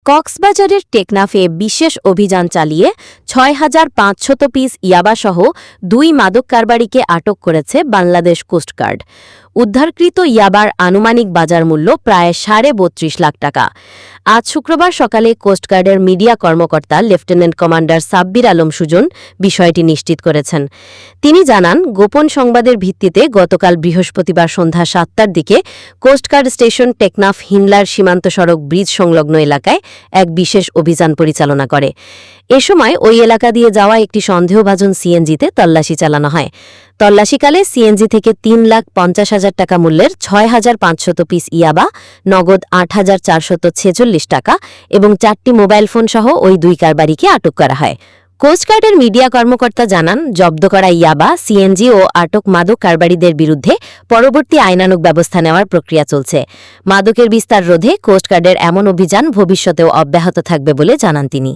কক্সবাজারের টেকনাফে বিশেষ অভিযান চালিয়ে ৬,৫০০ পিস ইয়াবাসহ ২ মাদক কারবারিকে আটক করেছে বাংলাদেশ কোস্টগার্ড। উদ্ধারকৃত ইয়াবার আনুমানিক বাজার মূল্য প্রায় ৩২.৫ লাখ টাকা। আজ শুক্রবার সকালে কোস্টগার্ডের মিডিয়া কর্মকর্তা লেফটেন্যান্ট কমান্ডার সাব্বির আলম সুজন বিষয়টি নিশ্চিত করেছেন। তিনি জানান, গোপন সংবাদের ভিত্তিতে গতকাল বৃহস্পতিবার সন্ধ্যা ৭টার দিকে কোস্টগার্ড স্টেশন টেকনাফ হিমলার সীমান্ত সড়ক ব্রিজ সংলগ্ন এলাকায় এক বিশেষ অভিযান পরিচালনা করে। এ সময় ওই এলাকা দিয়ে যাওয়া একটি সন্দেহভাজন সিএনজিতে তল্লাশি চালানো হয়। তল্লাশিকালে সিএনজি থেকে ৩,৫০,০০০ টাকা মূল্যের ৬,৫০০ পিস ইয়াবা, নগদ ৮,৪৪৬ টাকা এবং ৪টি মোবাইল ফোন সহ ওই ২ কারবারিকে আটক করা হয়। কোস্টগার্ডের মিডিয়া কর্মকর্তা জানান, জব্দ করা ইয়াবা, সিএনজি ও আটক মাদক কারবারিদের বিরুদ্ধে পরবর্তী আইনানুগ ব্যবস্থা নেওয়ার প্রক্রিয়া চলছে। মাদকের বিস্তার রোধে কোস্টগার্ডের এমন অভিযান ভবিষ্যতেও অব্যাহত থাকবে বলে জানান তিনি।